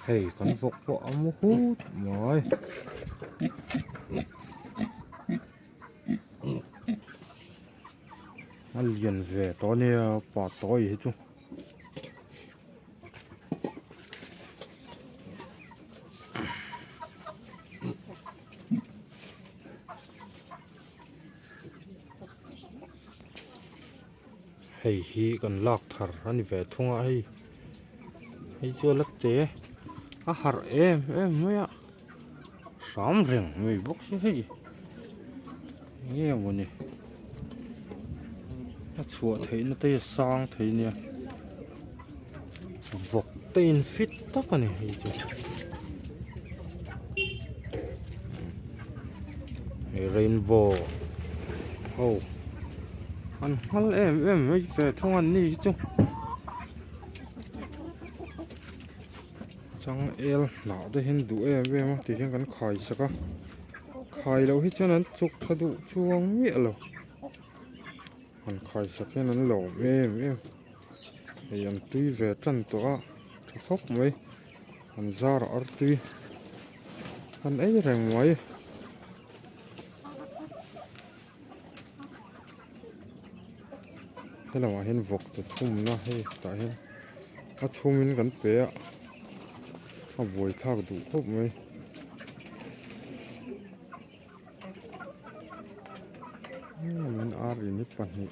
Hey con vọc bỏ một hút rồi ăn liền về tối nay bỏ tối hết chung hey hi con lắc thar anh về thung ai hay chưa lắc té à har em mới à sắm rừng mày bốc xí hay nghe một nè nó chùa thấy nó tê sang thấy nè vọc tên fit tóc này hay chưa rainbow oh anh hal em mới về thong anh đi chứ chẳng el nào đây hiện đủ em mà thì hiện cần khai sao khai lâu hết cho nên chụp thay đủ chuông nghĩa lâu anh khai sao cái nên lâu em thì anh tuy về chân tỏa thóc mấy anh ra ở tuy anh ấy rằng mấy hay là mà hiện vật cho chung nó hay tại hiện nó chung mình gần bé nó vui thao đủ khóc mấy mình ăn thì nít phần thì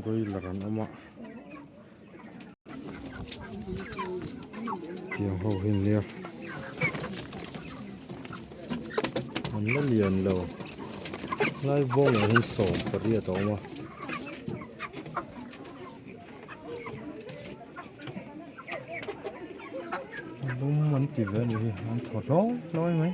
đôi là rắn âm ạ tiếng hậu hình liêu mình nó liền lâu lại vô là hình sổ và đi ở đó mà đúng mình tìm ra được anh thọt đó nói mấy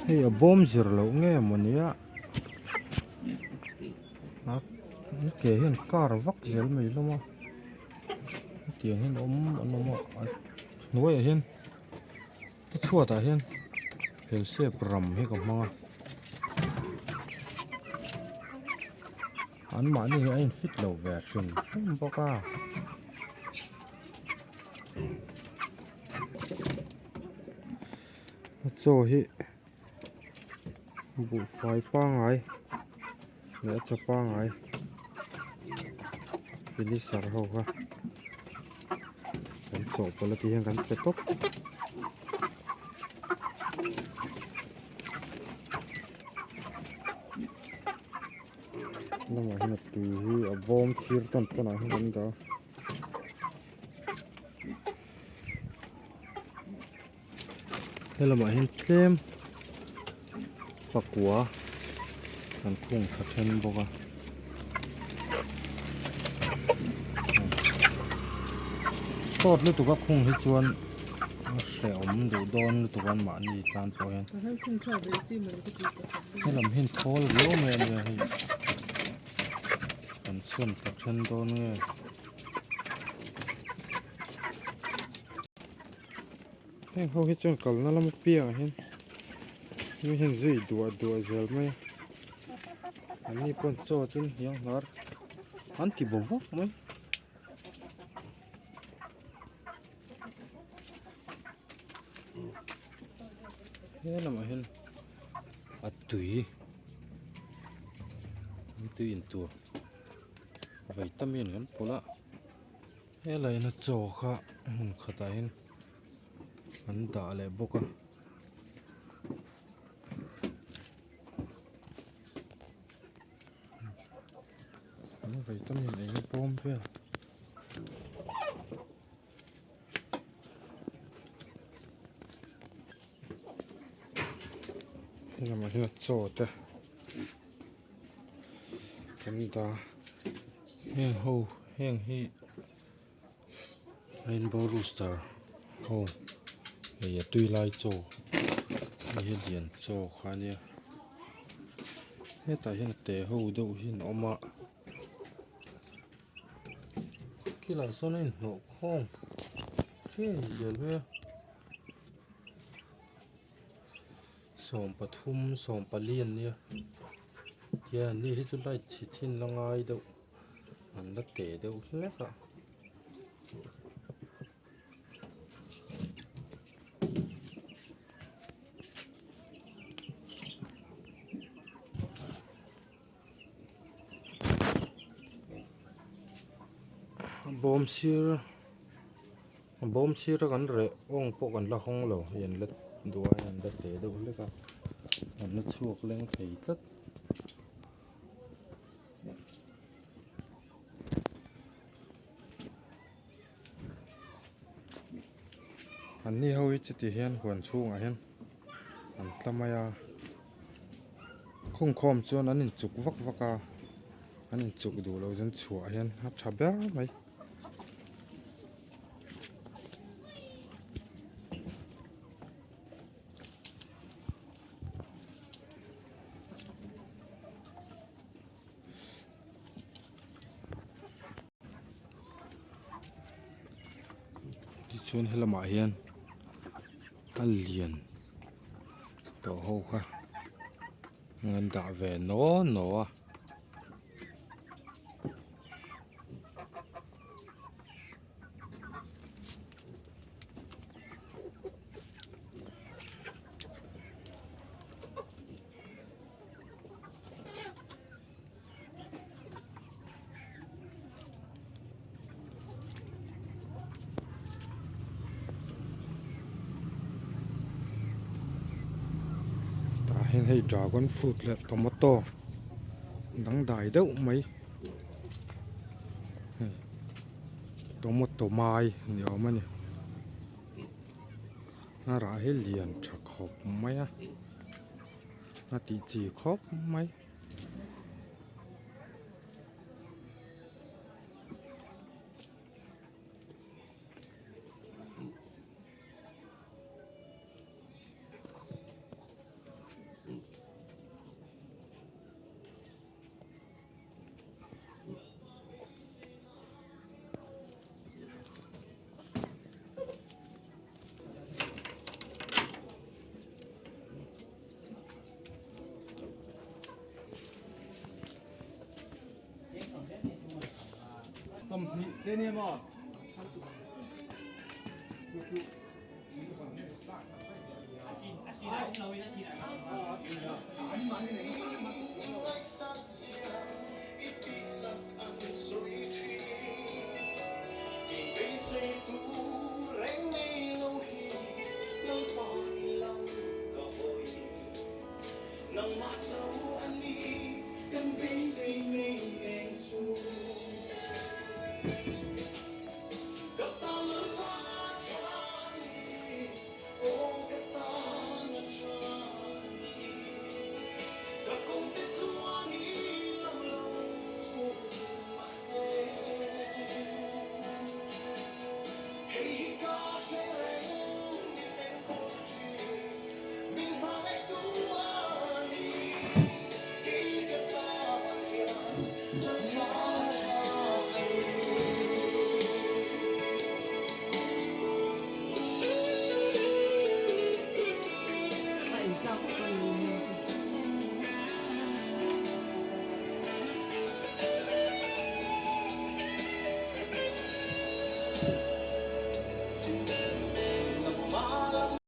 hey a bom zir lo nghe mà nhá nó kể hiện car vắt zir mày luôn mà kể hiện nó mà nuôi ở hiện cái chua ta hiện hiểu xe bầm hay còn mà anh mà này anh fit lâu về rừng không bao cả cho hi bộ phái pa ngay để cho pa ngay finish sar ho ha còn chỗ có là thì hiện gần kết thúc nó mà hiện từ hi bom chir tan tan này hiện đó hay là mà hiện thêm và quả còn khung thật hơn bao tốt nữa tụi các khung hết chuan sẽ ổn đủ đòn tụi con mặn gì tan thôi hen hay làm hen thô là yếu mày này còn xuân thật hơn đòn nghe hay không hết chuan cầu nó làm bia hen như hen gì đùa giờ mày anh đi con cho chân hiang har anh thì bố vóc mấy thế là mà hen à tùy in tua vậy tâm yên gần pola thế là nó cho khá khá ta hen anh đã lại bốc à vậy tâm nhìn này nó bom về thế là mà nó cho ta cái đó hang ho hang hi rainbow rooster ho bây tuy lai cho bây điện cho khá nhiều hiện tại hiện tại ho đâu hiện ôm ạ cái là sao nên nổ không thế giờ về som pathum som palian nia tia ni hi chu lai chi thin langai deuh an la te deuh hlek a bom sir kan re ong po kan la hong lo yen la duai an la te deuh hlek a an na chuak leng thei tlat an ni ho hi chi ti hian huan chhung a hian an tlamaya khung khom chuan an in chuk vak vaka an in chuk du lo jan chhuah hian a tha ber mai ti chuan helamah hian a lian to ho kha ngan dah ve no no a hian hei dragon fruit le tomato dang dai deuh mai tomato mai ni awm ani a rah hi lian tha khawp mai a tih chi khawp mai thế nên mà